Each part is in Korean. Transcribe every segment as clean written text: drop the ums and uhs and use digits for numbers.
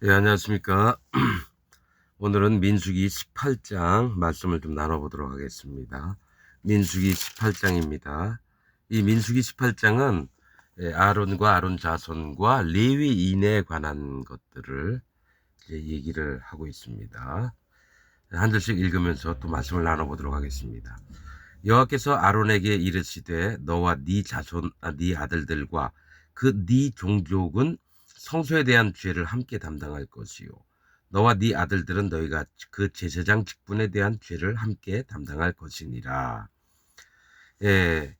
예, 안녕하십니까. 오늘은 민수기 18장 말씀을 좀 나눠보도록 하겠습니다. 민수기 18장입니다. 이 민수기 18장은 아론과 아론 자손과 레위인에 관한 것들을 이제 얘기를 하고 있습니다. 한 절씩 읽으면서 또 말씀을 나눠보도록 하겠습니다. 여호와께서 아론에게 이르시되 너와 네 자손, 네 아들들과 그 네 종족은 성소에 대한 죄를 함께 담당할 것이요. 너와 네 아들들은 너희가 그 제사장 직분에 대한 죄를 함께 담당할 것이니라. 예,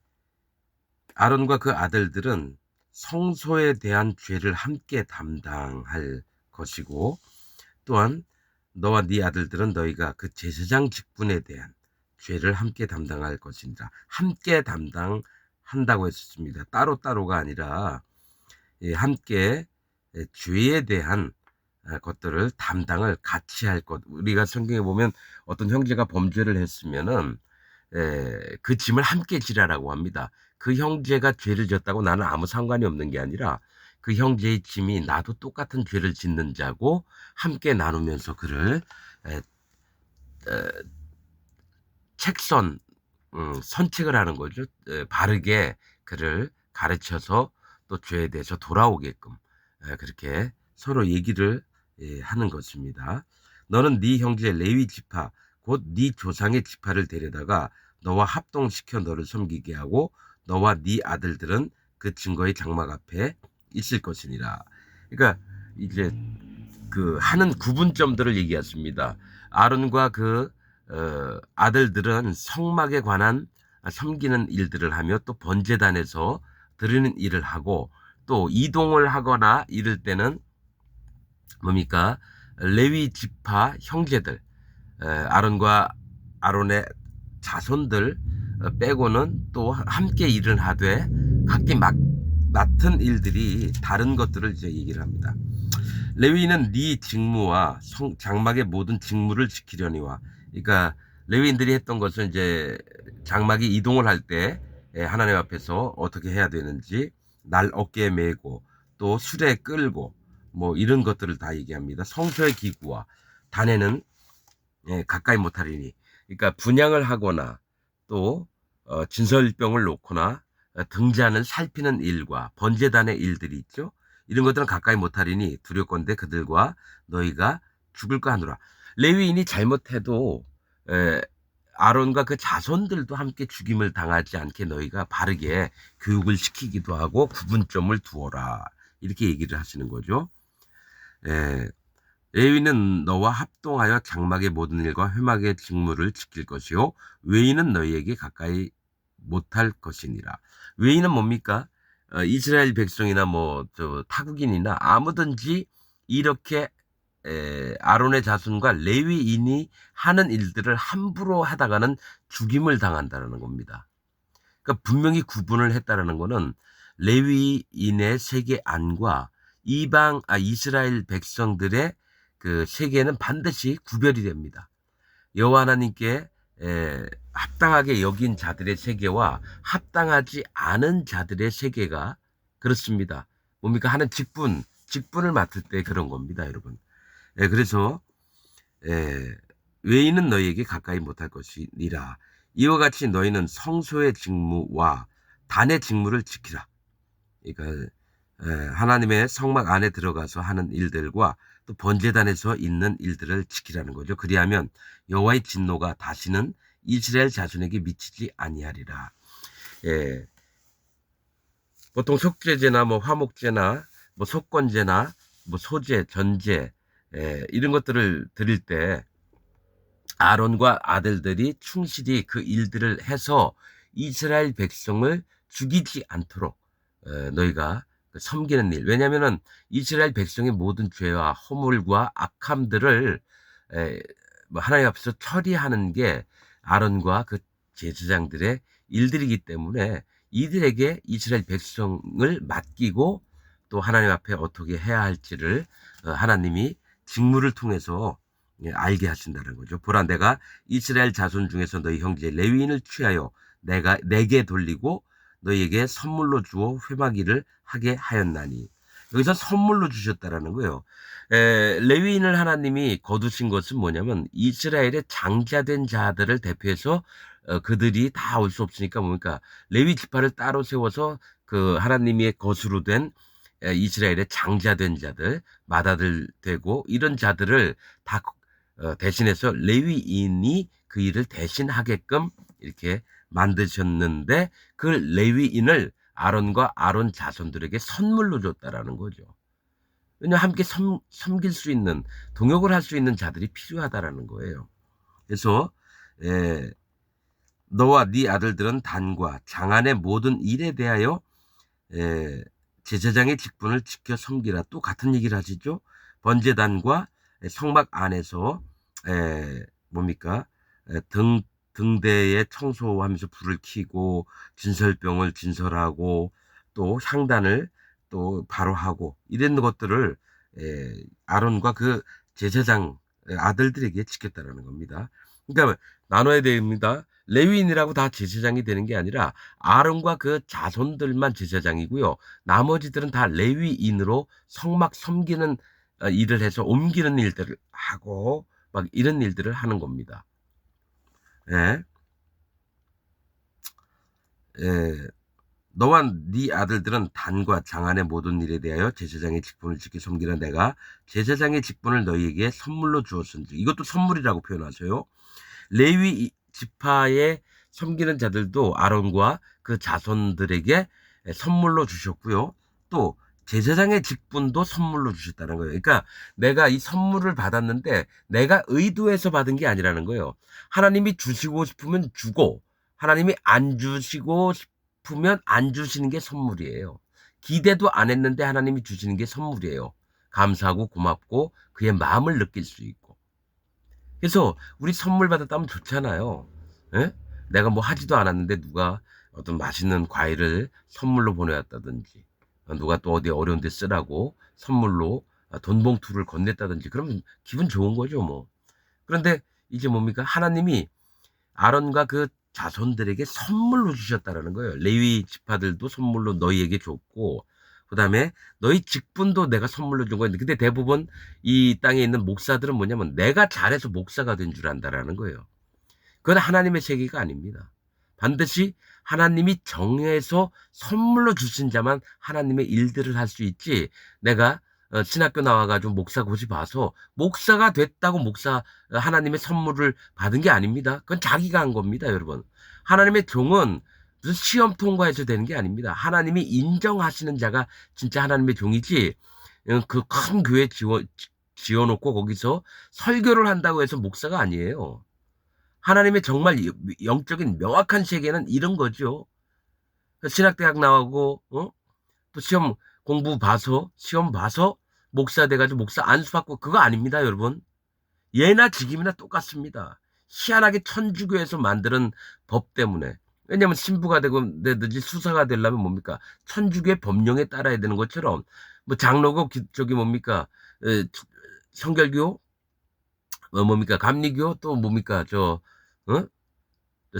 아론과 그 아들들은 성소에 대한 죄를 함께 담당할 것이고, 또한 너와 네 아들들은 너희가 그 제사장 직분에 대한 죄를 함께 담당할 것이니라. 함께 담당한다고 했습니다. 따로따로가 아니라 함께 죄에 대한 것들을 담당을 같이 할 것. 우리가 성경에 보면 어떤 형제가 범죄를 했으면은 그 짐을 함께 지라라고 합니다. 그 형제가 죄를 졌다고 나는 아무 상관이 없는 게 아니라 그 형제의 짐이 나도 똑같은 죄를 짓는 자고 함께 나누면서 그를 에, 에, 책선 선책을 하는 거죠. 바르게 그를 가르쳐서 또 죄에 대해서 돌아오게끔 그렇게 서로 얘기를 하는 것입니다. 너는 네 형제 레위 지파 곧 네 조상의 지파를 데려다가 너와 합동시켜 너를 섬기게 하고 너와 네 아들들은 그 증거의 장막 앞에 있을 것이니라. 그러니까 이제 그 하는 구분점들을 얘기했습니다. 아론과 그 아들들은 성막에 관한 섬기는 일들을 하며 또 번제단에서 드리는 일을 하고 또 이동을 하거나 이럴 때는 뭡니까? 레위 지파 형제들, 아론과 아론의 자손들 빼고는 또 함께 일을 하되 각기 맡은 일들이 다른 것들을 이제 얘기를 합니다. 레위인은 네 직무와 장막의 모든 직무를 지키려니와. 그러니까 레위인들이 했던 것은 이제 장막이 이동을 할 때 하나님 앞에서 어떻게 해야 되는지 날 어깨에 메고 또 수레에 끌고 뭐 이런 것들을 다 얘기합니다. 성소의 기구와 단에는 가까이 못하리니. 그러니까 분양을 하거나 또 진설병을 놓거나 등잔을 살피는 일과 번제단의 일들이 있죠. 이런 것들은 가까이 못하리니 두렵건대 그들과 너희가 죽을까 하노라. 레위인이 잘못해도 에, 아론과 그 자손들도 함께 죽임을 당하지 않게 너희가 바르게 교육을 시키기도 하고 구분점을 두어라. 이렇게 얘기를 하시는 거죠. 에, 레위는 너와 합동하여 장막의 모든 일과 회막의 직무를 지킬 것이요 외인은 너희에게 가까이 못할 것이니라. 외인은 뭡니까? 이스라엘 백성이나 뭐 타국인이나 아무든지 이렇게 아론의 자손과 레위인이 하는 일들을 함부로 하다가는 죽임을 당한다는 겁니다. 그러니까 분명히 구분을 했다라는 거는 레위인의 세계 안과 이스라엘 백성들의 그 세계는 반드시 구별이 됩니다. 여호와 하나님께 합당하게 여긴 자들의 세계와 합당하지 않은 자들의 세계가 그렇습니다. 뭡니까? 하는 직분을 맡을 때 그런 겁니다, 여러분. 그래서 외인은 너희에게 가까이 못할 것이니라. 이와 같이 너희는 성소의 직무와 단의 직무를 지키라. 그러니까 하나님의 성막 안에 들어가서 하는 일들과 또 번제단에서 있는 일들을 지키라는 거죠. 그리하면 여호와의 진노가 다시는 이스라엘 자손에게 미치지 아니하리라. 예, 보통 속죄제나 뭐 화목제나 뭐 속건제나 뭐 소제, 전제 이런 것들을 드릴 때 아론과 아들들이 충실히 그 일들을 해서 이스라엘 백성을 죽이지 않도록 너희가 섬기는 일. 왜냐하면은 이스라엘 백성의 모든 죄와 허물과 악함들을 뭐 하나님 앞에서 처리하는 게 아론과 그 제사장들의 일들이기 때문에 이들에게 이스라엘 백성을 맡기고 또 하나님 앞에 어떻게 해야 할지를 하나님이 직무를 통해서 알게 하신다는 거죠. 보라, 내가 이스라엘 자손 중에서 너희 형제 레위인을 취하여 내게 돌리고 너희에게 선물로 주어 회막일을 하게 하였나니. 여기서 선물로 주셨다라는 거예요. 레위인을 하나님이 거두신 것은 뭐냐면 이스라엘의 장자된 자들을 대표해서 그들이 다 올 수 없으니까 뭡니까? 레위 지파를 따로 세워서 그 하나님의 것으로 된 이스라엘의 장자된 자들, 맏아들 되고 이런 자들을 다 대신해서 레위인이 그 일을 대신하게끔 이렇게 만드셨는데 그 레위인을 아론과 아론 자손들에게 선물로 줬다라는 거죠. 왜냐하면 함께 섬길 수 있는 동역을 할 수 있는 자들이 필요하다라는 거예요. 그래서 에, 너와 네 아들들은 단과 장안의 모든 일에 대하여 에, 제사장의 직분을 지켜 섬기라. 또 같은 얘기를 하시죠. 번제단과 성막 안에서 뭡니까? 등대에 청소하면서 불을 켜고 진설병을 진설하고 또 향단을 또 바로 하고 이런 것들을 아론과 그 제사장 아들들에게 지켰다라는 겁니다. 그러니까 나눠야 됩니다. 레위인이라고 다 제사장이 되는 게 아니라 아론과 그 자손들만 제사장이고요. 나머지들은 다 레위인으로 성막 섬기는 일을 해서 옮기는 일들을 하고 막 이런 일들을 하는 겁니다. 예. 예. 너와 네 아들들은 단과 장안의 모든 일에 대하여 제사장의 직분을 지켜 섬기라. 내가 제사장의 직분을 너희에게 선물로 주었은지. 이것도 선물이라고 표현하세요. 레위 지파에 섬기는 자들도 아론과 그 자손들에게 선물로 주셨고요. 또 제사장의 직분도 선물로 주셨다는 거예요. 그러니까 내가 이 선물을 받았는데 내가 의도해서 받은 게 아니라는 거예요. 하나님이 주시고 싶으면 주고 하나님이 안 주시고 싶으면 안 주시는 게 선물이에요. 기대도 안 했는데 하나님이 주시는 게 선물이에요. 감사하고 고맙고 그의 마음을 느낄 수 있고. 그래서 우리 선물 받았다면 좋잖아요. 예? 내가 뭐 하지도 않았는데 누가 어떤 맛있는 과일을 선물로 보내왔다든지 누가 또 어디 어려운 데 쓰라고 선물로 돈 봉투를 건넸다든지 그러면 기분 좋은 거죠 뭐. 그런데 이제 뭡니까? 하나님이 아론과 그 자손들에게 선물로 주셨다라는 거예요. 레위 지파들도 선물로 너희에게 줬고 그다음에 너희 직분도 내가 선물로 준 거였는데 근데 대부분 이 땅에 있는 목사들은 뭐냐면 내가 잘해서 목사가 된 줄 안다라는 거예요. 그건 하나님의 세계가 아닙니다. 반드시 하나님이 정해서 선물로 주신 자만 하나님의 일들을 할 수 있지 내가 신학교 나와가지고 목사 고시 봐서 목사가 됐다고 하나님의 선물을 받은 게 아닙니다. 그건 자기가 한 겁니다, 여러분. 하나님의 종은 무슨 시험 통과해서 되는 게 아닙니다. 하나님이 인정하시는 자가 진짜 하나님의 종이지 그 큰 교회 지어놓고 거기서 설교를 한다고 해서 목사가 아니에요. 하나님의 정말 영적인 명확한 세계는 이런 거죠. 신학대학 나오고 또 시험 봐서 목사 돼가지고 목사 안수 받고 그거 아닙니다, 여러분. 예나 지금이나 똑같습니다. 희한하게 천주교에서 만드는 법 때문에. 왜냐면 신부가 되든지 수사가 되려면 뭡니까? 천주교의 법령에 따라야 되는 것처럼 뭐 장로고 저기 뭡니까? 성결교 뭡니까? 감리교 또 뭡니까? 어?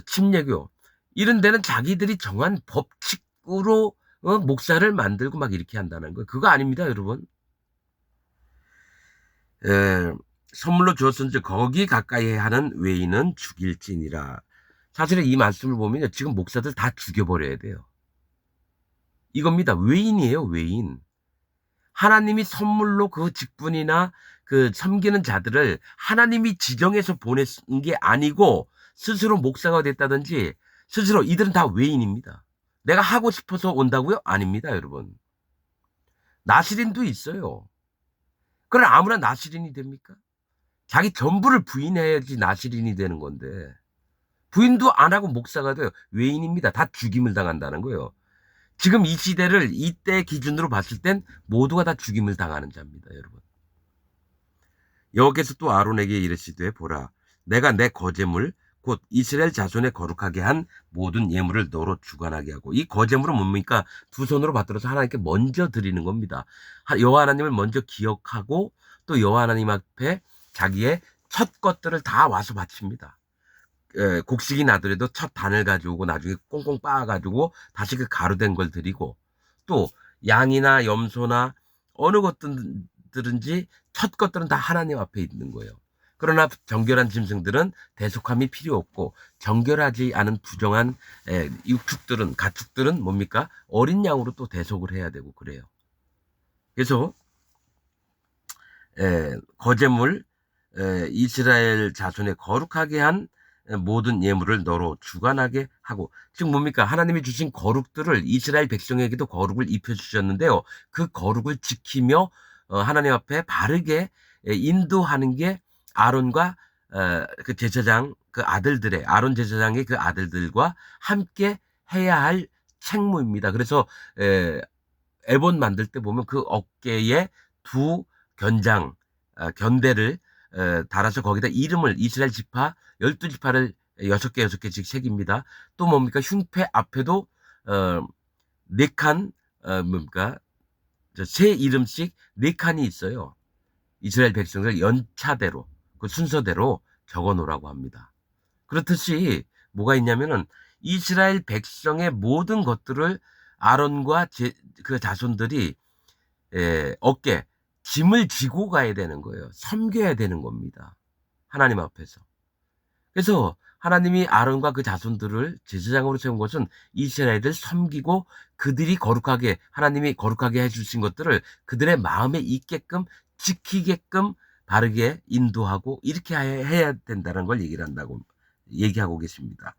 침례교 이런 데는 자기들이 정한 법칙으로 목사를 만들고 막 이렇게 한다는 거예요. 그거 아닙니다, 여러분. 선물로 주었은지 거기 가까이 하는 외인은 죽일지니라. 사실은 이 말씀을 보면 지금 목사들 다 죽여버려야 돼요. 이겁니다. 외인이에요, 외인. 하나님이 선물로 그 직분이나 그 섬기는 자들을 하나님이 지정해서 보낸 게 아니고 스스로 목사가 됐다든지 스스로 이들은 다 외인입니다. 내가 하고 싶어서 온다고요? 아닙니다, 여러분. 나시린도 있어요. 그럼 아무나 나시린이 됩니까? 자기 전부를 부인해야지 나시린이 되는 건데 부인도 안 하고 목사가 돼요. 외인입니다. 다 죽임을 당한다는 거예요. 지금 이 시대를 이때 기준으로 봤을 땐 모두가 다 죽임을 당하는 자입니다, 여러분. 여호와께서 또 아론에게 이르시되 보라 내가 내 거제물 곧 이스라엘 자손에 거룩하게 한 모든 예물을 너로 주관하게 하고 이 거제물은 뭡니까? 두 손으로 받들어서 하나님께 먼저 드리는 겁니다. 여호와 하나님을 먼저 기억하고 또 여호와 하나님 앞에 자기의 첫 것들을 다 와서 바칩니다. 곡식이 나더라도 첫 단을 가지고 나중에 꽁꽁 빻아가지고 다시 그 가루된 걸 드리고 또 양이나 염소나 어느 것들든지 첫 것들은 다 하나님 앞에 있는 거예요. 그러나 정결한 짐승들은 대속함이 필요 없고, 정결하지 않은 부정한 육축들은, 가축들은 뭡니까? 어린 양으로 또 대속을 해야 되고 그래요. 그래서 거제물, 이스라엘 자손의 거룩하게 한 모든 예물을 너로 주관하게 하고, 즉 뭡니까? 하나님이 주신 거룩들을 이스라엘 백성에게도 거룩을 입혀주셨는데요. 그 거룩을 지키며 하나님 앞에 바르게 인도하는 게 아론과 그 제사장 그 아들들의, 아론 제사장의 그 아들들과 함께 해야 할 책무입니다. 그래서 에본 만들 때 보면 그 어깨에 두 견장, 견대를 달아서 거기다 이름을, 이스라엘 지파 12지파를 6개 6개씩 새깁니다. 또 뭡니까? 흉패 앞에도 네 칸, 뭡니까? 새 이름씩 네 칸이 있어요. 이스라엘 백성들 연차대로, 그 순서대로 적어 놓으라고 합니다. 그렇듯이 뭐가 있냐면은 이스라엘 백성의 모든 것들을 아론과 그 자손들이 어깨, 짐을 지고 가야 되는 거예요. 섬겨야 되는 겁니다. 하나님 앞에서. 그래서 하나님이 아론과 그 자손들을 제사장으로 세운 것은 이스라엘을 섬기고, 그들이 거룩하게, 하나님이 거룩하게 해주신 것들을 그들의 마음에 있게끔, 지키게끔 바르게 인도하고, 이렇게 해야 된다는 걸 얘기하고 계십니다.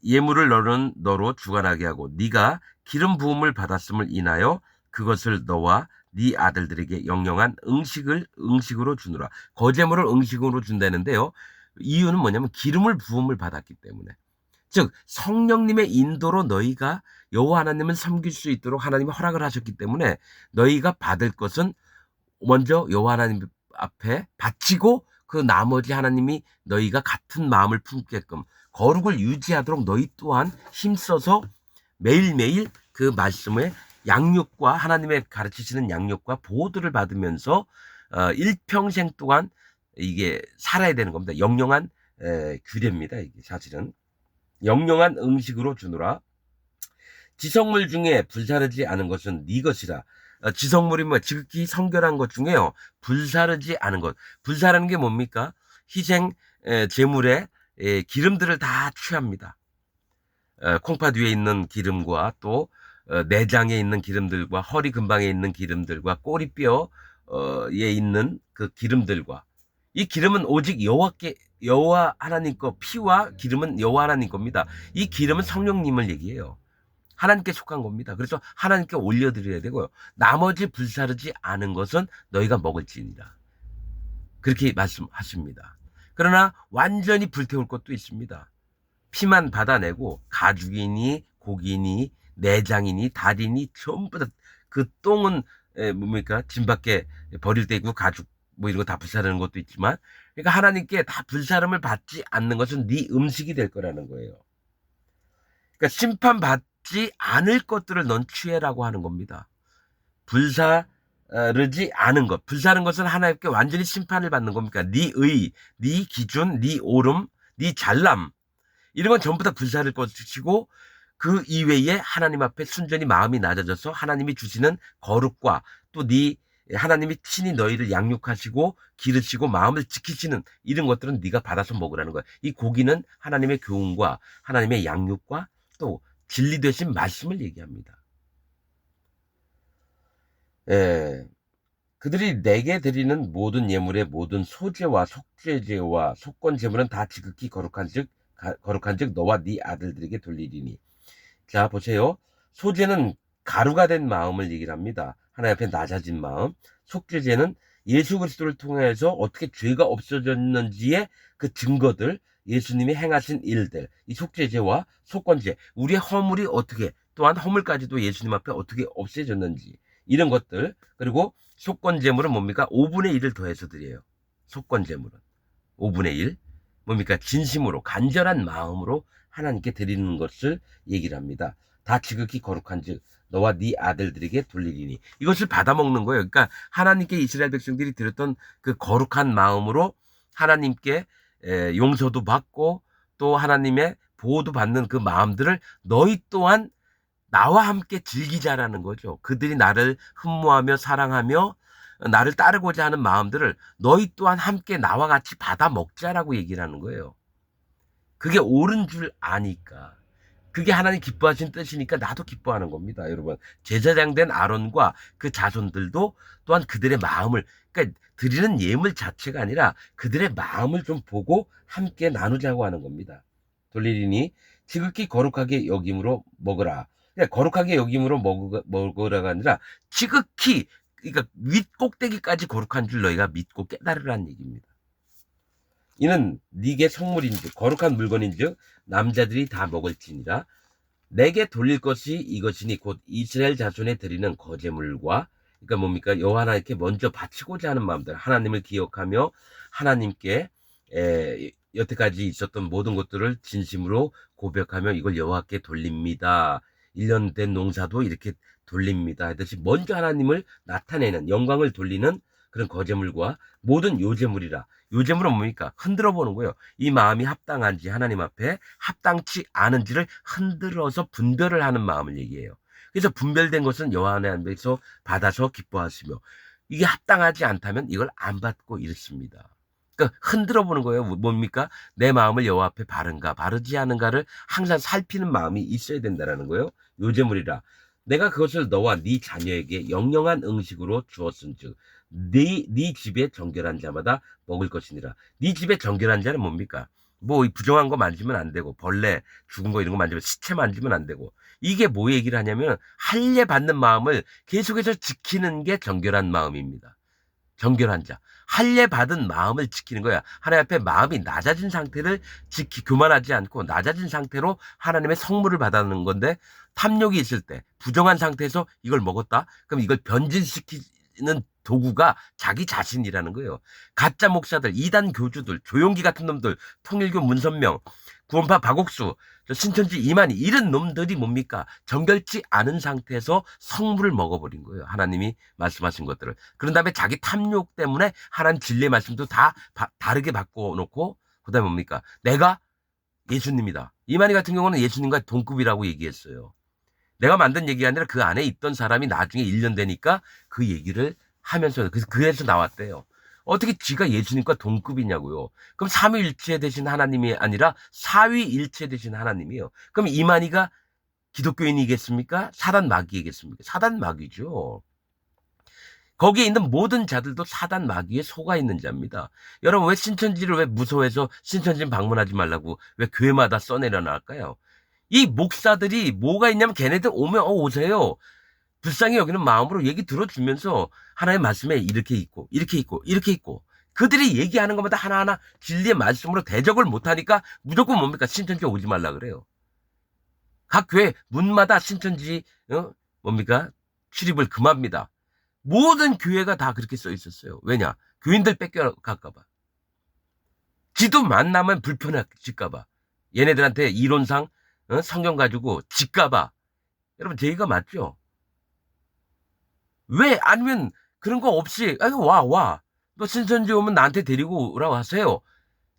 예물을 너는 너로 주관하게 하고, 네가 기름 부음을 받았음을 인하여 그것을 너와 네 아들들에게 영영한 응식으로 주느라. 거제물을 응식으로 준다는데요. 이유는 뭐냐면 기름을 부음을 받았기 때문에. 즉 성령님의 인도로 너희가 여호와 하나님을 섬길 수 있도록 하나님이 허락을 하셨기 때문에, 너희가 받을 것은 먼저 여호와 하나님 앞에 바치고, 그 나머지 하나님이 너희가 같은 마음을 품게끔 거룩을 유지하도록 너희 또한 힘써서 매일매일 그 말씀의 양육과, 하나님의 가르치시는 양육과 보호들을 받으면서 일평생 동안 이게 살아야 되는 겁니다. 영영한 규례입니다. 이게 사실은 영영한 음식으로 주노라. 지성물 중에 불사르지 않은 것은 네 것이라. 지성물이 뭐 지극히 성결한 것 중에요, 불사르지 않은 것. 불사라는 게 뭡니까? 희생 제물에 기름들을 다 취합니다. 콩팥 위에 있는 기름과 또 내장에 있는 기름들과 허리 근방에 있는 기름들과 꼬리뼈에 있는 그 기름들과, 이 기름은 오직 여호와 하나님 거, 피와 기름은 여호와 하나님 겁니다. 이 기름은 성령님을 얘기해요. 하나님께 속한 겁니다. 그래서 하나님께 올려드려야 되고요. 나머지 불사르지 않은 것은 너희가 먹을지니라. 그렇게 말씀하십니다. 그러나 완전히 불태울 것도 있습니다. 피만 받아내고 가죽이니 고기니 내장이니 다리니 전부 다 그 똥은 뭡니까? 짐 밖에 버릴 때 있고, 가죽 뭐 이런 거 다 불사르는 것도 있지만, 그러니까 하나님께 다 불사름을 받지 않는 것은 네 음식이 될 거라는 거예요. 그러니까 심판받지 않을 것들을 넌 취해라고 하는 겁니다. 불사르지 않은 것. 불사른 것은 하나님께 완전히 심판을 받는 겁니까? 네 의, 네 기준, 네 옳음, 네 잘남, 이런 건 전부 다 불사를 것이고, 그 이외에 하나님 앞에 순전히 마음이 낮아져서 하나님이 주시는 거룩과, 또 하나님이 친히 너희를 양육하시고 기르시고 마음을 지키시는 이런 것들은 네가 받아서 먹으라는 거야. 이 고기는 하나님의 교훈과 하나님의 양육과 또 진리 되신 말씀을 얘기합니다. 그들이 내게 드리는 모든 예물의 모든 소제와 속죄제와 속건제물은 다 지극히 거룩한즉 너와 네 아들들에게 돌리리니. 자, 보세요. 소제는 가루가 된 마음을 얘기를 합니다. 하나님 앞에 낮아진 마음. 속죄제는 예수 그리스도를 통해서 어떻게 죄가 없어졌는지의 그 증거들, 예수님이 행하신 일들, 이 속죄제와 속건제, 우리의 허물이 어떻게, 또한 허물까지도 예수님 앞에 어떻게 없애졌는지, 이런 것들. 그리고 속건제물은 뭡니까? 5분의 1을 더해서 드려요. 속건제물은 5분의 1. 뭡니까? 진심으로, 간절한 마음으로 하나님께 드리는 것을 얘기를 합니다. 다 지극히 거룩한즉 너와 네 아들들에게 돌리리니. 이것을 받아먹는 거예요. 그러니까 하나님께 이스라엘 백성들이 드렸던 그 거룩한 마음으로 하나님께 용서도 받고 또 하나님의 보호도 받는 그 마음들을 너희 또한 나와 함께 즐기자라는 거죠. 그들이 나를 흠모하며 사랑하며 나를 따르고자 하는 마음들을 너희 또한 함께 나와 같이 받아 먹자라고 얘기를 하는 거예요. 그게 옳은 줄 아니까. 그게 하나님 기뻐하신 뜻이니까 나도 기뻐하는 겁니다, 여러분. 제사장 된 아론과 그 자손들도 또한 그들의 마음을, 그러니까 드리는 예물 자체가 아니라 그들의 마음을 좀 보고 함께 나누자고 하는 겁니다. 돌리리니 지극히 거룩하게 여김으로 먹으라. 그러니까 거룩하게 여김으로 먹으라가 아니라 지극히, 그러니까 윗 꼭대기까지 거룩한 줄 너희가 믿고 깨달으라는 얘기입니다. 이는 네게 성물인즉 거룩한 물건인즉 남자들이 다 먹을지니라. 내게 돌릴 것이 이것이니 곧 이스라엘 자손에 드리는 거제물과, 그러니까 뭡니까, 여호와 하나님께 먼저 바치고자 하는 마음들, 하나님을 기억하며 하나님께 여태까지 있었던 모든 것들을 진심으로 고백하며 이걸 여호와께 돌립니다. 1년 된 농사도 이렇게 돌립니다 하듯이 먼저 하나님을 나타내는, 영광을 돌리는 그런 거제물과 모든 요제물이라. 요제물은 뭡니까? 흔들어 보는 거예요. 이 마음이 합당한지, 하나님 앞에 합당치 않은지를 흔들어서 분별을 하는 마음을 얘기해요. 그래서 분별된 것은 여호와 하나님께서 받아서 기뻐하시며, 이게 합당하지 않다면 이걸 안 받고 이렇습니다. 그러니까 흔들어 보는 거예요. 뭡니까? 내 마음을 여호와 앞에 바른가 바르지 않은가를 항상 살피는 마음이 있어야 된다는 거예요. 요제물이라. 내가 그것을 너와 네 자녀에게 영영한 음식으로 주었은즉 네 집에 정결한 자마다 먹을 것이니라. 네 집에 정결한 자는 뭡니까? 뭐 부정한 거 만지면 안 되고, 벌레 죽은 거 이런 거 만지면, 시체 만지면 안 되고. 이게 뭐 얘기를 하냐면 할례 받는 마음을 계속해서 지키는 게 정결한 마음입니다. 정결한 자. 할례 받은 마음을 지키는 거야. 하나님 앞에 마음이 낮아진 상태를 교만하지 않고 낮아진 상태로 하나님의 성물을 받아는 건데, 탐욕이 있을 때 부정한 상태에서 이걸 먹었다? 그럼 이걸 변질시키는 도구가 자기 자신이라는 거예요. 가짜 목사들, 이단 교주들, 조용기 같은 놈들, 통일교 문선명, 구원파 박옥수, 신천지 이만희, 이런 놈들이 뭡니까? 정결치 않은 상태에서 성물을 먹어버린 거예요. 하나님이 말씀하신 것들을. 그런 다음에 자기 탐욕 때문에 하나님 진리의 말씀도 다 다르게 바꿔놓고, 그 다음에 뭡니까? 내가 예수님이다. 이만희 같은 경우는 예수님과 동급이라고 얘기했어요. 내가 만든 얘기가 아니라 그 안에 있던 사람이 나중에 1년 되니까 그 얘기를 하면서, 그래서 나왔대요. 어떻게 지가 예수님과 동급이냐고요. 그럼 삼위일체 되신 하나님이 아니라 사위일체 되신 하나님이에요. 그럼 이만희가 기독교인이겠습니까? 사단 마귀이겠습니까? 사단 마귀죠. 거기에 있는 모든 자들도 사단 마귀에 속아 있는 자입니다. 여러분, 왜 신천지를 왜 무서워해서 신천지 방문하지 말라고 왜 교회마다 써내려 놨을까요? 이 목사들이 뭐가 있냐면 걔네들 오면 오세요. 불쌍히 여기는 마음으로 얘기 들어주면서 하나의 말씀에 이렇게 있고 이렇게 있고 이렇게 있고, 그들이 얘기하는 것마다 하나하나 진리의 말씀으로 대적을 못하니까 무조건 뭡니까? 신천지 오지 말라 그래요. 각 교회 문마다 신천지 뭡니까? 출입을 금합니다. 모든 교회가 다 그렇게 써 있었어요. 왜냐? 교인들 뺏겨갈까봐. 지도 만나면 불편해질까봐. 얘네들한테 이론상 성경 가지고 질까봐. 여러분, 제 얘기가 맞죠? 왜? 아니면 그런 거 없이 아이고 와. 너 신천지 오면 나한테 데리고 오라고 하세요.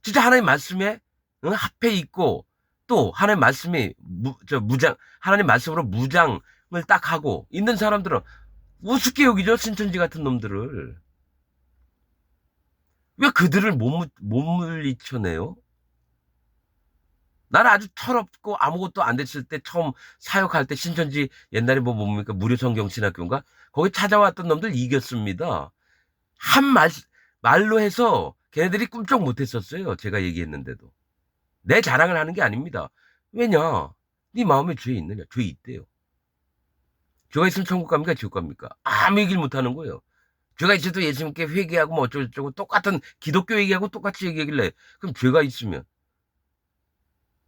진짜 하나님 말씀에 합해 있고, 또 하나님 말씀이 무장, 하나님 말씀으로 무장을 딱 하고 있는 사람들은 우습게 여기죠. 신천지 같은 놈들을. 왜 그들을 못 물리쳐내요? 나는 아주 철없고 아무것도 안 됐을 때 처음 사역할 때 신천지 옛날에 뭡니까? 무료 성경 신학교인가? 거기 찾아왔던 놈들 이겼습니다. 말로 해서 걔네들이 꿈쩍 못했었어요. 제가 얘기했는데도. 내 자랑을 하는 게 아닙니다. 왜냐? 네 마음에 죄 있느냐? 죄 있대요. 죄가 있으면 천국 갑니까? 지옥 갑니까? 아무 얘기를 못하는 거예요. 죄가 있어도 예수님께 회개하고 뭐 어쩌고저쩌고 똑같은 기독교 얘기하고 똑같이 얘기하길래, 그럼 죄가 있으면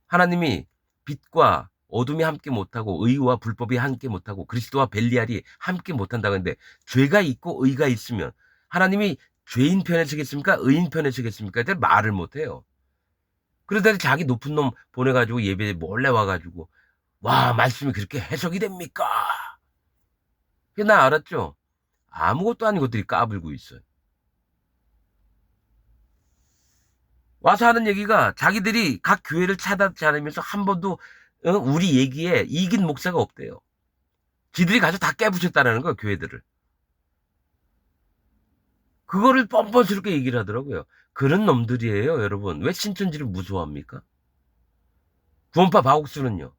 하나님이 빛과 어둠이 함께 못하고 의와 불법이 함께 못하고 그리스도와 벨리알이 함께 못한다고 하는데, 죄가 있고 의가 있으면 하나님이 죄인 편에 서겠습니까? 의인 편에 서겠습니까? 말을 못해요. 그러다 자기 높은 놈 보내가지고 예배에 몰래 와가지고 와, 말씀이 그렇게 해석이 됩니까? 그게 나 알았죠? 아무것도 아닌 것들이 까불고 있어요. 와서 하는 얘기가 자기들이 각 교회를 찾아다니면서 한 번도 우리 얘기에 이긴 목사가 없대요. 지들이 가서 다 깨부셨다라는 거예요, 교회들을. 그거를 뻔뻔스럽게 얘기를 하더라고요. 그런 놈들이에요, 여러분. 왜 신천지를 무서워합니까? 구원파 바옥수는요,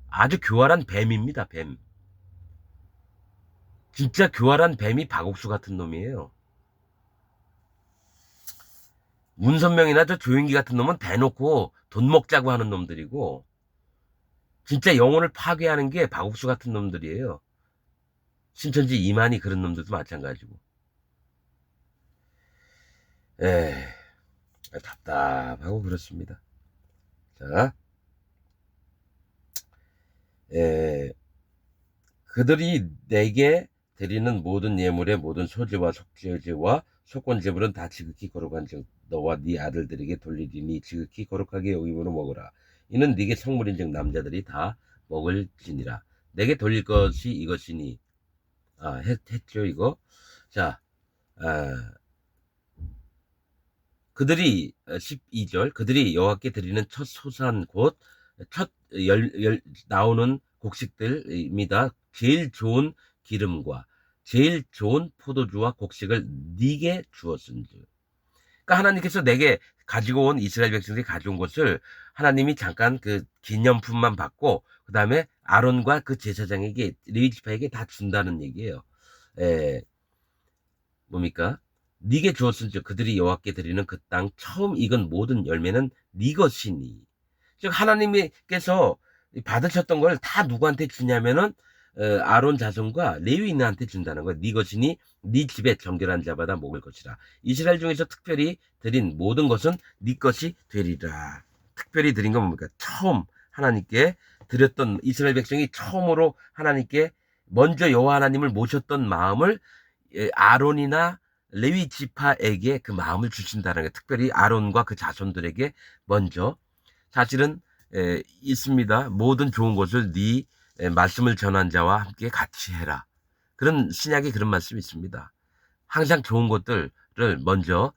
아주 교활한 뱀입니다, 뱀. 진짜 교활한 뱀이 박옥수 같은 놈이에요. 문선명이나 저 조용기 같은 놈은 대놓고 돈 먹자고 하는 놈들이고, 진짜 영혼을 파괴하는 게 박옥수 같은 놈들이에요. 신천지 이만희 그런 놈들도 마찬가지고. 에 답답하고 그렇습니다. 자, 그들이 내게 드리는 모든 예물의 모든 소재와 속죄제와 속건제물은 다 지극히 거룩한즉 너와 네 아들들에게 돌리리니 지극히 거룩하게 여김으로 먹으라. 이는 네게 성물인즉 남자들이 다 먹을지니라. 내게 돌릴 것이 이것이니 했죠 이거. 자, 그들이 12절 그들이 여호와께 드리는 첫 소산 곧 첫 나오는 곡식들입니다. 제일 좋은 기름과 제일 좋은 포도주와 곡식을 네게 주었은즉. 그러니까 하나님께서 내게 가지고 온 이스라엘 백성들이 가져온 것을 하나님이 잠깐 그 기념품만 받고 그 다음에 아론과 그 제사장에게 레위 지파에게 다 준다는 얘기예요. 뭡니까? 네게 주었은즉 그들이 여호와께 드리는 그 땅 처음 익은 모든 열매는 네 것이니. 즉 하나님께서 받으셨던 걸 다 누구한테 주냐면은 아론 자손과 레위인한테 준다는 거예요. 네 것이니 네 집에 정결한 자마다 먹을 것이라. 이스라엘 중에서 특별히 드린 모든 것은 네 것이 되리라. 특별히 드린 건 뭡니까? 처음 하나님께 드렸던 이스라엘 백성이 처음으로 하나님께 먼저 여호와 하나님을 모셨던 마음을 아론이나 레위 지파에게 그 마음을 주신다는 게 특별히 아론과 그 자손들에게 먼저 사실은 있습니다. 모든 좋은 것을 네 말씀을 전한 자와 함께 같이 해라. 그런 신약에 그런 말씀이 있습니다. 항상 좋은 것들을 먼저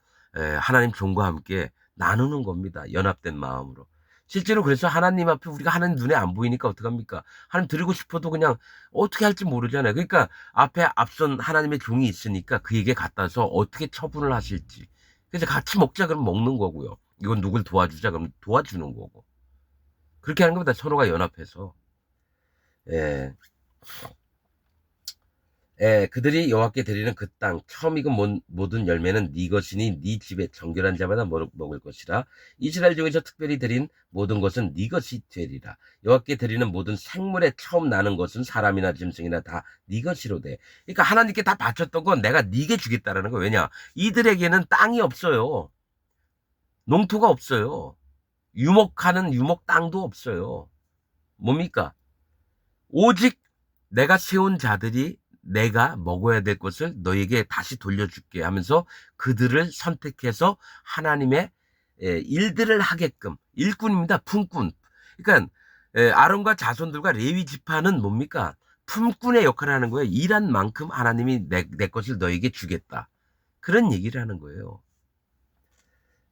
하나님 종과 함께 나누는 겁니다. 연합된 마음으로. 실제로 그래서 하나님 앞에 우리가 하나님 눈에 안 보이니까 어떡합니까? 하나님 드리고 싶어도 그냥 어떻게 할지 모르잖아요. 그러니까 앞에 앞선 하나님의 종이 있으니까 그에게 갖다서 어떻게 처분을 하실지. 그래서 같이 먹자 그러면 먹는 거고요. 이건 누굴 도와주자 그러면 도와주는 거고. 그렇게 하는 겁니다. 서로가 연합해서. 예. 그들이 여호와께 드리는 그 땅 처음 익은 모든 열매는 네 것이니 네 집에 정결한 자마다 먹을 것이라. 이스라엘 중에서 특별히 드린 모든 것은 네 것이 되리라. 여호와께 드리는 모든 생물에 처음 나는 것은 사람이나 짐승이나 다 네 것이로되. 그러니까 하나님께 다 바쳤던 건 내가 네게 주겠다라는 거예요. 왜냐? 이들에게는 땅이 없어요. 농토가 없어요. 유목하는 유목 땅도 없어요. 뭡니까? 오직 내가 세운 자들이 내가 먹어야 될 것을 너에게 다시 돌려줄게 하면서 그들을 선택해서 하나님의 일들을 하게끔. 일꾼입니다. 품꾼. 그러니까 아론과 자손들과 레위 지파는 뭡니까? 품꾼의 역할을 하는 거예요. 일한 만큼 하나님이 내 것을 너에게 주겠다. 그런 얘기를 하는 거예요.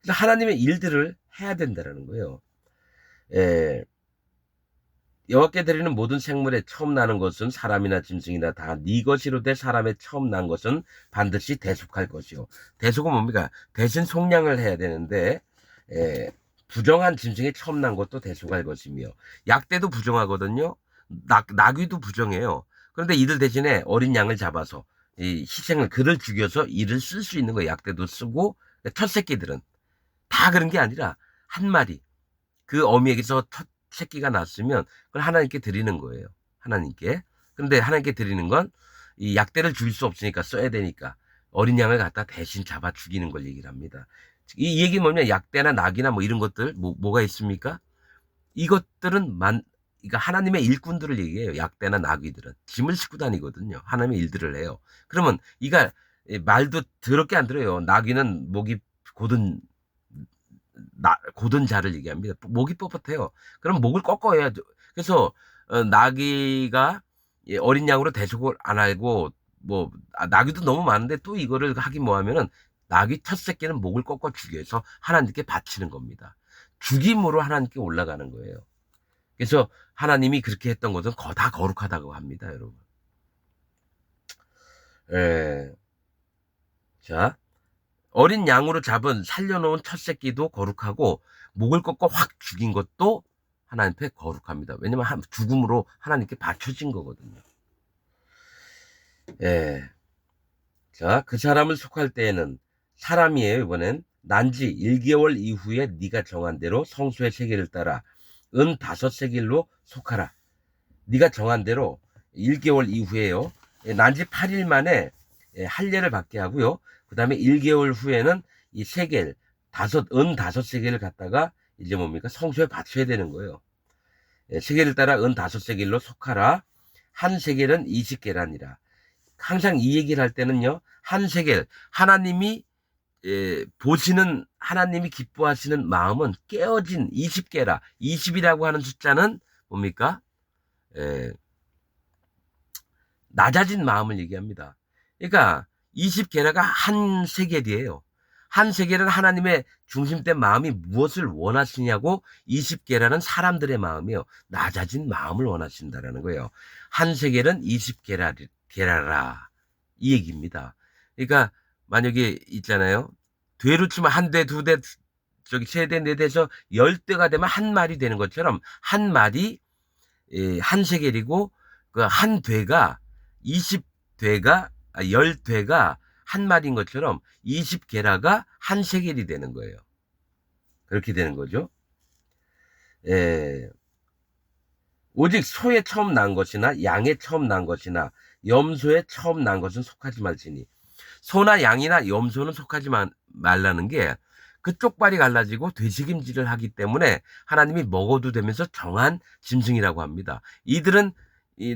그래서 하나님의 일들을 해야 된다는 거예요. 여호와께 드리는 모든 생물에 처음 나는 것은 사람이나 짐승이나 다 네 것이로되 사람의 처음 난 것은 반드시 대속할 것이요. 대속은 뭡니까? 대신 속량을 해야 되는데 부정한 짐승이 처음 난 것도 대속할 것이며 약대도 부정하거든요. 나귀도 부정해요. 그런데 이들 대신에 어린 양을 잡아서 이 희생을 그를 죽여서 이를 쓸 수 있는 거 약대도 쓰고 첫 새끼들은 다 그런 게 아니라 한 마리 그 어미에게서 첫 새끼가 났으면 그걸 하나님께 드리는 거예요. 하나님께. 그런데 하나님께 드리는 건 이 약대를 죽일 수 없으니까 써야 되니까 어린 양을 갖다 대신 잡아 죽이는 걸 얘기를 합니다. 이 얘기는 뭐냐? 약대나 낙이나 뭐 이런 것들 뭐가 있습니까? 이것들은 그러니까 하나님의 일꾼들을 얘기해요. 약대나 나귀들은 짐을 싣고 다니거든요. 하나님의 일들을 해요. 그러면 이가 말도 더럽게 안 들어요. 나귀는 목이 곧은 고든 자를 얘기합니다. 목이 뻣뻣해요. 그럼 목을 꺾어야 돼. 그래서 나귀가 어린 양으로 대속을 안 하고 뭐 나귀도 너무 많은데 또 이거를 하긴 뭐하면은 나귀 첫 새끼는 목을 꺾어 죽여서 하나님께 바치는 겁니다. 죽임으로 하나님께 올라가는 거예요. 그래서 하나님이 그렇게 했던 것은 다 거룩하다고 합니다, 여러분. 예. 자, 어린 양으로 잡은 살려놓은 첫 새끼도 거룩하고 목을 꺾어 확 죽인 것도 하나님 앞에 거룩합니다. 왜냐면 죽음으로 하나님께 바쳐진 거거든요. 예. 자, 그 사람을 속할 때에는 사람이에요. 이번엔 난지 1개월 이후에 네가 정한 대로 성소의 세계를 따라 은 5세겔로 속하라. 네가 정한 대로 1개월 이후에요. 난지 8일 만에 할례를 받게 하고요. 그 다음에 1개월 후에는 이 세겔, 은 5세겔을 갖다가 이제 뭡니까? 성소에 바쳐야 되는 거예요. 세겔을 따라 은 5세겔로 속하라. 한 세겔은 20계란이라. 항상 이 얘기를 할 때는요, 한 세겔, 하나님이 보시는, 하나님이 기뻐하시는 마음은 깨어진 20계라, 20이라고 하는 숫자는 뭡니까? 낮아진 마음을 얘기합니다. 그러니까 20계라가 한 세겔이에요. 한 세겔은 하나님의 중심된 마음이 무엇을 원하시냐고 20계라는 사람들의 마음이에요. 낮아진 마음을 원하신다라는 거예요. 한 세겔은 20계라라. 이 얘기입니다. 그러니까 만약에 있잖아요. 되로 치면 한 대, 두 대, 세 대, 네 대에서 10대가 되면 한 말이 되는 것처럼 한 말이 한 세겔이고 그 한 되가 20되가 10되가 한 말인 것처럼 20계라가 한 세겔이 되는 거예요. 그렇게 되는 거죠. 오직 소에 처음 난 것이나 양에 처음 난 것이나 염소에 처음 난 것은 속하지 말지니. 소나 양이나 염소는 속하지 말라는 게 그 쪽발이 갈라지고 되새김질을 하기 때문에 하나님이 먹어도 되면서 정한 짐승이라고 합니다. 이들은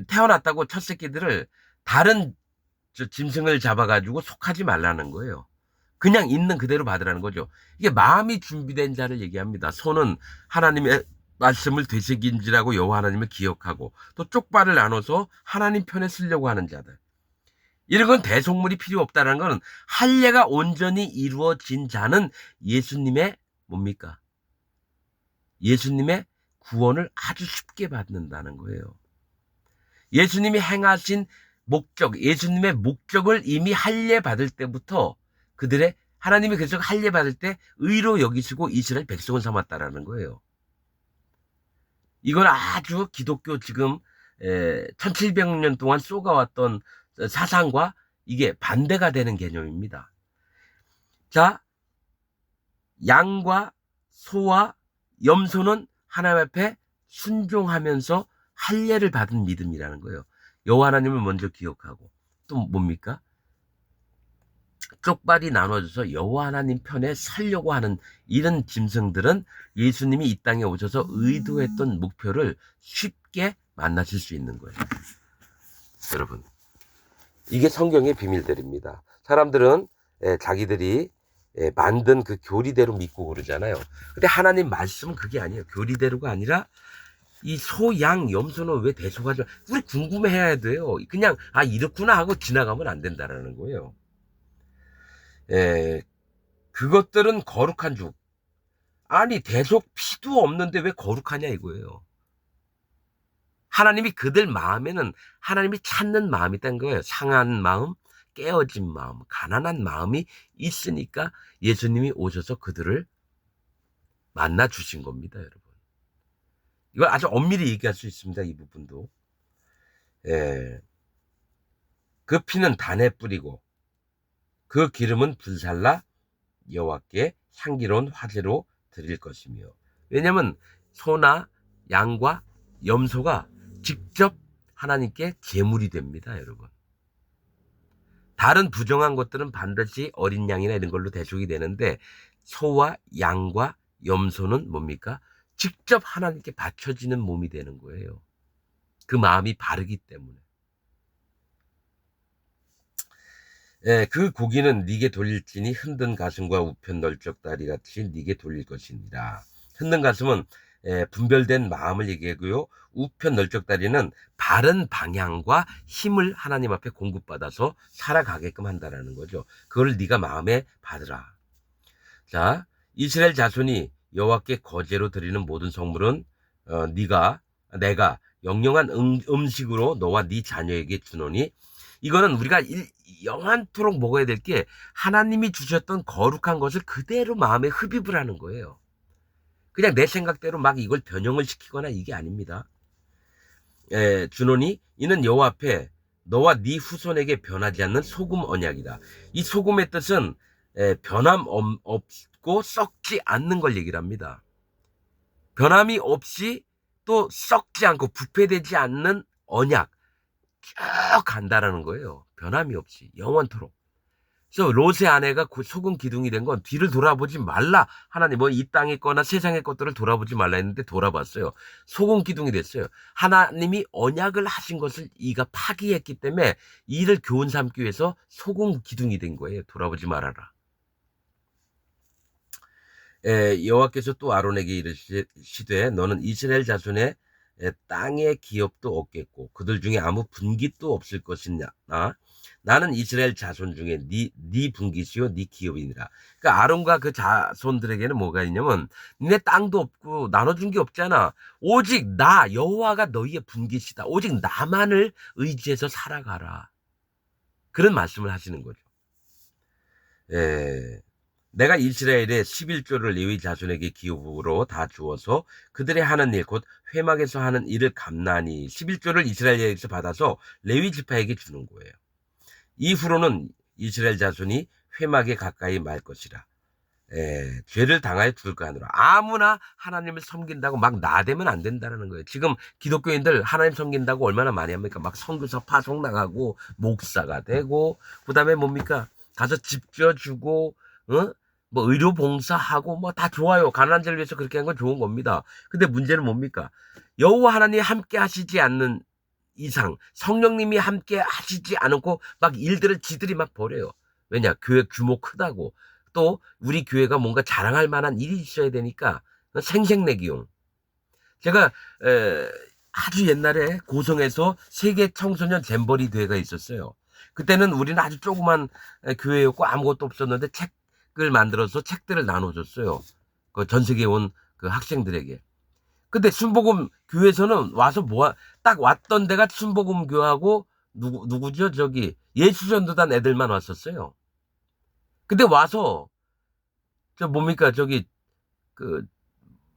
태어났다고 첫 새끼들을 다른 짐승을 잡아가지고 속하지 말라는 거예요. 그냥 있는 그대로 받으라는 거죠. 이게 마음이 준비된 자를 얘기합니다. 소는 하나님의 말씀을 되새김질하고 여호와 하나님을 기억하고 또 쪽발을 나눠서 하나님 편에 쓰려고 하는 자들. 이런 건 대속물이 필요 없다는 건 할례가 온전히 이루어진 자는 예수님의 뭡니까? 예수님의 구원을 아주 쉽게 받는다는 거예요. 예수님이 행하신 목적, 예수님의 목적을 이미 할례 받을 때부터 그들의 하나님이 그래서 할례 받을 때 의로 여기시고 이스라엘 백성을 삼았다라는 거예요. 이건 아주 기독교 지금 1700년 동안 쏘가왔던 사상과 이게 반대가 되는 개념입니다. 자, 양과 소와 염소는 하나님 앞에 순종하면서 할례를 받은 믿음이라는 거예요. 여호와 하나님을 먼저 기억하고 또 뭡니까? 쪽발이 나눠져서 여호와 하나님 편에 서려고 하는 이런 짐승들은 예수님이 이 땅에 오셔서 의도했던 목표를 쉽게 만나실 수 있는 거예요. 여러분, 이게 성경의 비밀들입니다. 사람들은 자기들이 만든 그 교리대로 믿고 그러잖아요. 근데 하나님 말씀은 그게 아니에요. 교리대로가 아니라 이 소, 양, 염소는 왜 대소하지? 우리 궁금해해야 돼요. 그냥 이렇구나 하고 지나가면 안 된다라는 거예요. 그것들은 거룩한 juk. 아니 대속 피도 없는데 왜 거룩하냐 이거예요. 하나님이 그들 마음에는 하나님이 찾는 마음이 있다는 거예요. 상한 마음, 깨어진 마음, 가난한 마음이 있으니까 예수님이 오셔서 그들을 만나 주신 겁니다, 여러분. 이걸 아주 엄밀히 얘기할 수 있습니다, 이 부분도. 그 피는 단에 뿌리고 그 기름은 불살라 여호와께 향기로운 화제로 드릴 것이며. 왜냐하면 소나 양과 염소가 직접 하나님께 제물이 됩니다, 여러분. 다른 부정한 것들은 반드시 어린 양이나 이런 걸로 대속이 되는데 소와 양과 염소는 뭡니까? 직접 하나님께 바쳐지는 몸이 되는 거예요. 그 마음이 바르기 때문에. 그 고기는 네게 돌릴지니 흔든 가슴과 우편 널쩍 다리 같이 네게 돌릴 것이니라. 흔든 가슴은 분별된 마음을 얘기하고요. 우편 널쩍 다리는 바른 방향과 힘을 하나님 앞에 공급받아서 살아가게끔 한다라는 거죠. 그걸 네가 마음에 받으라. 자, 이스라엘 자손이 여호와께 거제로 드리는 모든 성물은 내가 영영한 음식으로 너와 네 자녀에게 주노니 이거는 우리가 영원토록 먹어야 될 게 하나님이 주셨던 거룩한 것을 그대로 마음에 흡입을 하는 거예요. 그냥 내 생각대로 막 이걸 변형을 시키거나 이게 아닙니다. 주노니 이는 여호와 앞에 너와 네 후손에게 변하지 않는 소금 언약이다. 이 소금의 뜻은 변함 없고 썩지 않는 걸 얘기를 합니다. 변함이 없이 또 썩지 않고 부패되지 않는 언약 쭉 간다라는 거예요. 변함이 없이 영원토록. 그래서 롯의 아내가 소금 기둥이 된 건 뒤를 돌아보지 말라. 하나님 뭐 이 땅에 거나 세상의 것들을 돌아보지 말라 했는데 돌아봤어요. 소금 기둥이 됐어요. 하나님이 언약을 하신 것을 이가 파기했기 때문에 이를 교훈 삼기 위해서 소금 기둥이 된 거예요. 돌아보지 말아라. 여호와께서 또 아론에게 이르시되 너는 이스라엘 자손의 땅의 기업도 얻겠고 그들 중에 아무 분깃도 없을 것이냐. 나는 이스라엘 자손 중에 네 분깃이요 네 기업이니라. 그러니까 아론과 그 자손들에게는 뭐가 있냐면 니네 땅도 없고 나눠준 게 없잖아. 오직 나 여호와가 너희의 분깃이다. 오직 나만을 의지해서 살아가라. 그런 말씀을 하시는 거죠. 내가 이스라엘의 11조를 레위 자손에게 기업으로 다 주어서 그들의 하는 일 곧 회막에서 하는 일을 감나니 11조를 이스라엘에게서 받아서 레위 지파에게 주는 거예요. 이후로는 이스라엘 자손이 회막에 가까이 말 것이라. 죄를 당하여 죽을 거 하느라. 아무나 하나님을 섬긴다고 막 나대면 안 된다는 거예요. 지금 기독교인들 하나님 섬긴다고 얼마나 많이 합니까? 막 선교사 파송 나가고 목사가 되고 그다음에 뭡니까? 가서 집 지어주고 뭐 의료 봉사하고 뭐 다 좋아요. 가난한 자를 위해서 그렇게 한 건 좋은 겁니다. 근데 문제는 뭡니까? 여호와 하나님이 함께 하시지 않는 이상 성령님이 함께 하시지 않고 막 일들을 지들이 막 벌여요. 왜냐? 교회 규모 크다고. 또 우리 교회가 뭔가 자랑할 만한 일이 있어야 되니까 생색내기용. 제가 아주 옛날에 고성에서 세계 청소년 잼버리 대회가 있었어요. 그때는 우리는 아주 조그만 교회였고 아무것도 없었는데 책을 만들어서 책들을 나눠줬어요. 그 전 세계에 온 그 학생들에게. 근데 순복음 교회에서는 와서 딱 왔던 데가 순복음 교회하고 누구죠? 저기 예수전도단 애들만 왔었어요. 근데 와서 저 뭡니까? 저기 그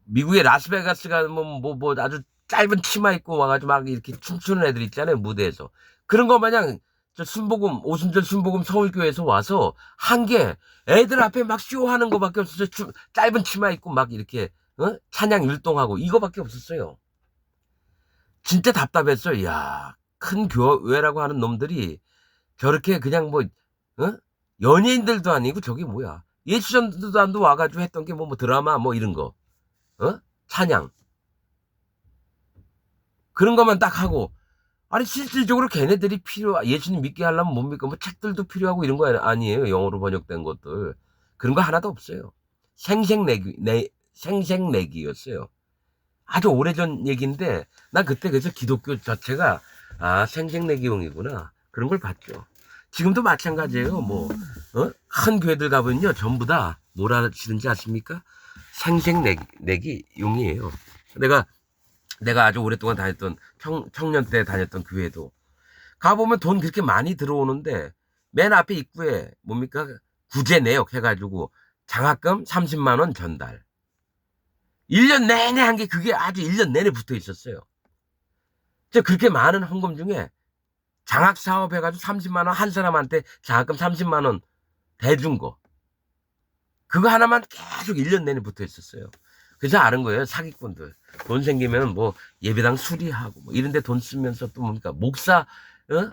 미국의 라스베가스가 뭐 아주 짧은 치마 입고 와가지고 막 이렇게 춤추는 애들 있잖아요. 무대에서. 그런 거 마냥 저 순복음 오순절 순복음 서울교회에서 와서 한 게 애들 앞에 막 쇼하는 거밖에 없었어요. 짧은 치마 입고 막 이렇게 찬양 율동하고 이거밖에 없었어요. 진짜 답답했어요. 야, 큰 교회라고 하는 놈들이 저렇게 그냥 뭐 연예인들도 아니고 저게 뭐야. 예수전도단도 와가지고 했던 게 뭐 드라마 뭐 이런 거 찬양 그런 것만 딱 하고 아니 실질적으로 걔네들이 예수님 믿게 하려면 뭡니까? 뭐 책들도 필요하고 이런 거 아니에요. 영어로 번역된 것들 그런 거 하나도 없어요. 생색내기였어요. 아주 오래전 얘기인데 난 그때 그래서 기독교 자체가 생색내기용이구나 그런 걸 봤죠. 지금도 마찬가지예요. 뭐 큰 교회들 가보면요 전부 다 뭐라 하시는지 아십니까? 생색내기용이에요. 내가 아주 오랫동안 다녔던 청년 때 다녔던 교회도 가보면 돈 그렇게 많이 들어오는데 맨 앞에 입구에 뭡니까? 구제 내역 해가지고 장학금 30만 원 전달. 1년 내내 한 게 그게 아주 1년 내내 붙어 있었어요. 저 그렇게 많은 헌금 중에 장학 사업 해가지고 30만 원 한 사람한테 장학금 30만 원 대준 거. 그거 하나만 계속 1년 내내 붙어 있었어요. 그래서 아는 거예요. 사기꾼들. 돈 생기면 뭐 예배당 수리하고 뭐 이런 데 돈 쓰면서 또 뭡니까? 목사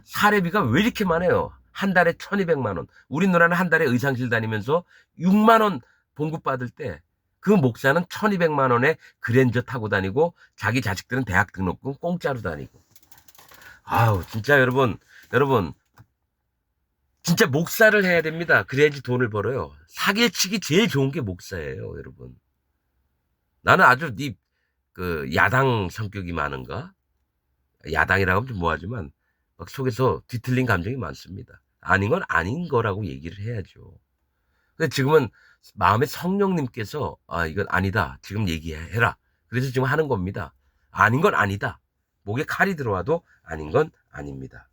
사례비가 왜 이렇게 많아요? 한 달에 1200만 원. 우리 누나는 한 달에 의상실 다니면서 6만 원 봉급받을 때 그 목사는 1200만 원에 그랜저 타고 다니고 자기 자식들은 대학 등록금 공짜로 다니고. 아우 진짜 여러분 진짜 목사를 해야 됩니다. 그래야지 돈을 벌어요. 사기치기 제일 좋은 게 목사예요, 여러분. 나는 아주 그 야당 성격이 많은가? 야당이라고 하면 좀 뭐하지만 막 속에서 뒤틀린 감정이 많습니다. 아닌 건 아닌 거라고 얘기를 해야죠. 근데 지금은 마음에 성령님께서 이건 아니다. 지금 얘기해라. 그래서 지금 하는 겁니다. 아닌 건 아니다. 목에 칼이 들어와도 아닌 건 아닙니다.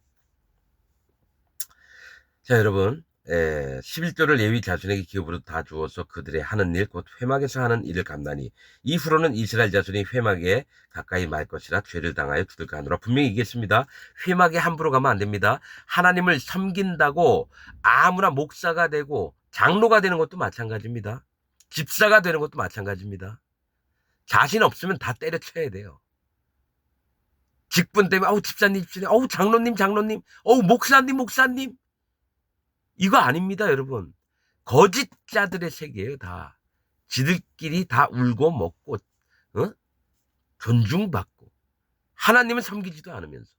자, 여러분, 11조를 레위 자손에게 기업으로 다 주어서 그들의 하는 일, 곧 회막에서 하는 일을 감나니 이후로는 이스라엘 자손이 회막에 가까이 말 것이라 죄를 당하여 죽을까 하노라. 분명히 얘기했습니다. 회막에 함부로 가면 안 됩니다. 하나님을 섬긴다고 아무나 목사가 되고 장로가 되는 것도 마찬가지입니다. 집사가 되는 것도 마찬가지입니다. 자신 없으면 다 때려쳐야 돼요. 직분 때문에 어우 집사님, 어우 장로님, 어우 목사님. 이거 아닙니다, 여러분. 거짓자들의 세계예요, 다. 지들끼리 다 울고 먹고, 존중받고. 하나님은 섬기지도 않으면서.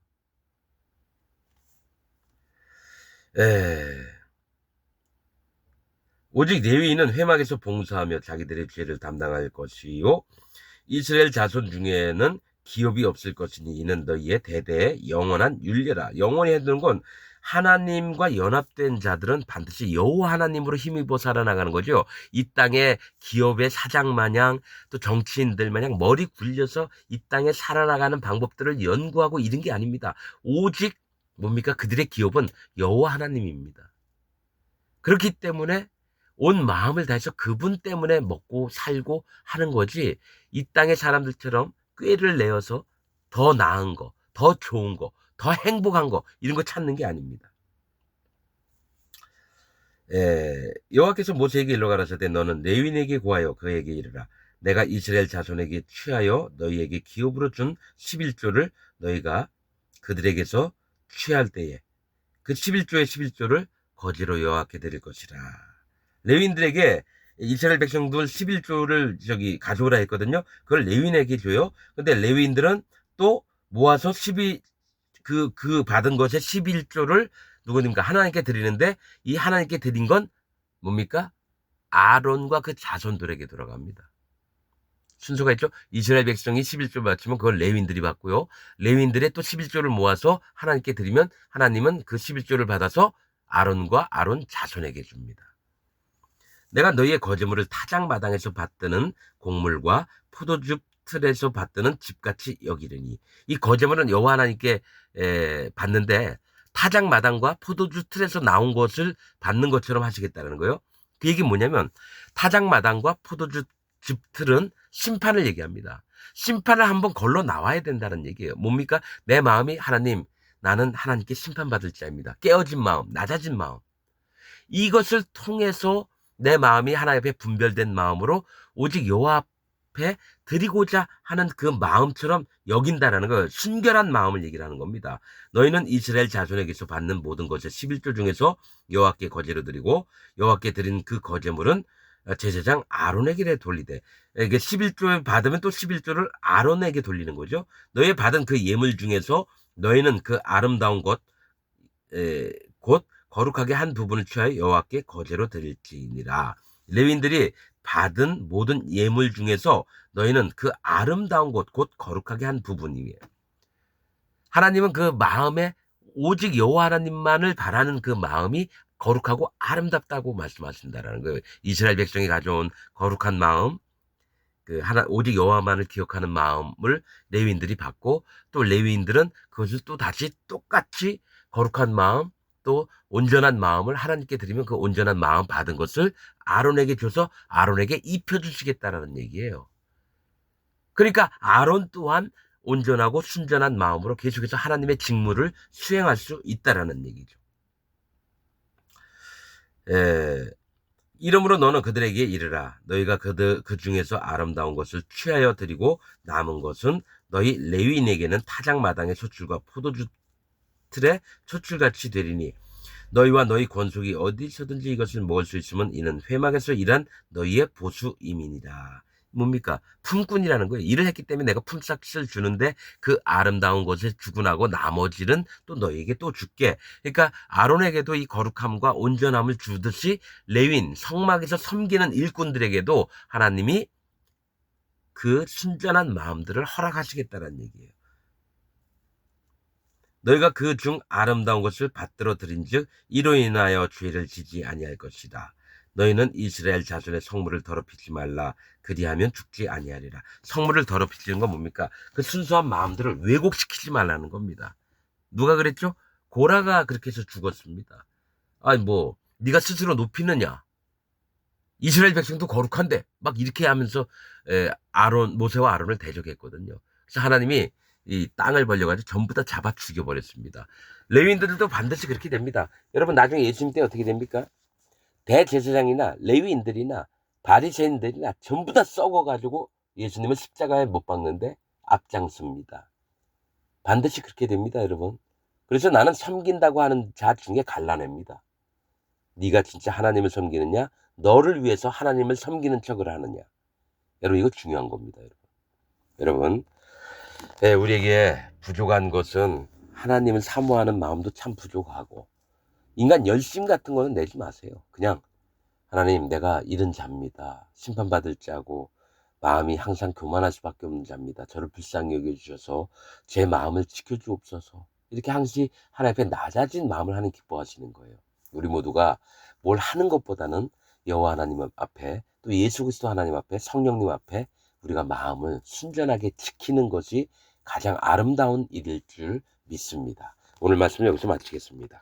오직 레위인은 회막에서 봉사하며 자기들의 죄를 담당할 것이요. 이스라엘 자손 중에는 기업이 없을 것이니 이는 너희의 대대의 영원한 율례라. 영원히 해두는 건 하나님과 연합된 자들은 반드시 여호와 하나님으로 힘입어 살아나가는 거죠. 이 땅에 기업의 사장 마냥 또 정치인들 마냥 머리 굴려서 이 땅에 살아나가는 방법들을 연구하고 이런 게 아닙니다. 오직 뭡니까? 그들의 기업은 여호와 하나님입니다. 그렇기 때문에 온 마음을 다해서 그분 때문에 먹고 살고 하는 거지, 이 땅의 사람들처럼 꾀를 내어서 더 나은 거, 더 좋은 거, 더 행복한 거 이런 거 찾는 게 아닙니다. 여호와께서 모세에게 일러 가라사대 너는 레위인에게 구하여 그에게 이르라. 내가 이스라엘 자손에게 취하여 너희에게 기업으로 준 11조를 너희가 그들에게서 취할 때에 그 11조의 11조를 거지로 여호와께 드릴 것이라. 레위인들에게 이스라엘 백성들 11조를 가져오라 했거든요. 그걸 레위인에게 줘요. 근데 레위인들은 또 모아서 그 받은 것의 11조를 누구입니까? 하나님께 드리는데 이 하나님께 드린 건 뭡니까? 아론과 그 자손들에게 들어갑니다. 순서가 있죠. 이스라엘 백성이 11조 바치면 그걸 레위인들이 받고요. 레위인들의 또 11조를 모아서 하나님께 드리면 하나님은 그 11조를 받아서 아론과 아론 자손에게 줍니다. 내가 너희의 거제물을 타작마당에서 받드는 곡물과 포도주 틀에서 받드는 집같이 여기려니. 이 거제물은 여호와 하나님께 받는데 타작마당과 포도주 틀에서 나온 것을 받는 것처럼 하시겠다는 거예요. 그 얘기 뭐냐면 타작마당과 포도주 집 틀은 심판을 얘기합니다. 심판을 한번 걸러 나와야 된다는 얘기예요. 뭡니까? 내 마음이 하나님, 나는 하나님께 심판받을 자입니다. 깨어진 마음, 낮아진 마음. 이것을 통해서 내 마음이 하나님 앞에 분별된 마음으로 오직 여호와 앞에 드리고자 하는 그 마음처럼 여긴다라는 걸, 순결한 마음을 얘기를 하는 겁니다. 너희는 이스라엘 자손에게서 받는 모든 것의 11조 중에서 여호와께 거제로 드리고 여호와께 드린 그 거제물은 제사장 아론에게 돌리되. 이게 11조를 받으면 또 11조를 아론에게 돌리는 거죠. 너희 받은 그 예물 중에서 너희는 그 아름다운 것, 곧 거룩하게 한 부분을 취하여 여호와께 거제로 드릴지니라. 레위인들이 받은 모든 예물 중에서 너희는 그 아름다운 것, 곧 거룩하게 한 부분이에요. 하나님은 그 마음에 오직 여호와 하나님만을 바라는 그 마음이 거룩하고 아름답다고 말씀하신다라는 거예요. 이스라엘 백성이 가져온 거룩한 마음, 오직 여호와만을 기억하는 마음을 레위인들이 받고, 또 레위인들은 그것을 또 다시 똑같이 거룩한 마음, 또 온전한 마음을 하나님께 드리면 그 온전한 마음 받은 것을 아론에게 줘서 아론에게 입혀주시겠다라는 얘기예요. 그러니까 아론 또한 온전하고 순전한 마음으로 계속해서 하나님의 직무를 수행할 수 있다라는 얘기죠. 이러므로 너는 그들에게 이르라. 너희가 그 중에서 아름다운 것을 취하여 드리고 남은 것은 너희 레위인에게는 타작마당의 소출과 포도주 틀에 소출같이 되리니 너희와 너희 권속이 어디서든지 이것을 먹을 수 있으면 이는 회막에서 일한 너희의 보수임이니라. 뭡니까? 품꾼이라는 거예요. 일을 했기 때문에 내가 품삯을 주는데 그 아름다운 것을 주고 나고 나머지는 또 너희에게 또 줄게. 그러니까 아론에게도 이 거룩함과 온전함을 주듯이 레위인, 성막에서 섬기는 일꾼들에게도 하나님이 그 순전한 마음들을 허락하시겠다는 얘기예요. 너희가 그 중 아름다운 것을 받들어 드린즉 이로 인하여 죄를 지지 아니할 것이다. 너희는 이스라엘 자손의 성물을 더럽히지 말라. 그리하면 죽지 아니하리라. 성물을 더럽히는 건 뭡니까? 그 순수한 마음들을 왜곡시키지 말라는 겁니다. 누가 그랬죠? 고라가 그렇게 해서 죽었습니다. 아니 뭐 네가 스스로 높이느냐? 이스라엘 백성도 거룩한데 막 이렇게 하면서 아론 모세와 아론을 대적했거든요. 그래서 하나님이 이 땅을 벌려가지고 전부 다 잡아 죽여버렸습니다. 레위인들도 반드시 그렇게 됩니다. 여러분 나중에 예수님 때 어떻게 됩니까? 대제사장이나 레위인들이나 바리새인들이나 전부 다 썩어가지고 예수님을 십자가에 못 박는데 앞장섭니다. 반드시 그렇게 됩니다, 여러분. 그래서 나는 섬긴다고 하는 자 중에 갈라냅니다. 네가 진짜 하나님을 섬기느냐? 너를 위해서 하나님을 섬기는 척을 하느냐? 여러분 이거 중요한 겁니다, 여러분. 여러분, 우리에게 부족한 것은 하나님을 사모하는 마음도 참 부족하고 인간 열심 같은 거는 내지 마세요. 그냥 하나님 내가 이른 자입니다. 심판받을 자고 마음이 항상 교만할 수밖에 없는 자입니다. 저를 불쌍히 여겨주셔서 제 마음을 지켜주옵소서. 이렇게 항상 하나님 앞에 낮아진 마음을 하나님 기뻐하시는 거예요. 우리 모두가 뭘 하는 것보다는 여호와 하나님 앞에 또 예수 그리스도 하나님 앞에 성령님 앞에 우리가 마음을 순전하게 지키는 것이 가장 아름다운 일일 줄 믿습니다. 오늘 말씀 여기서 마치겠습니다.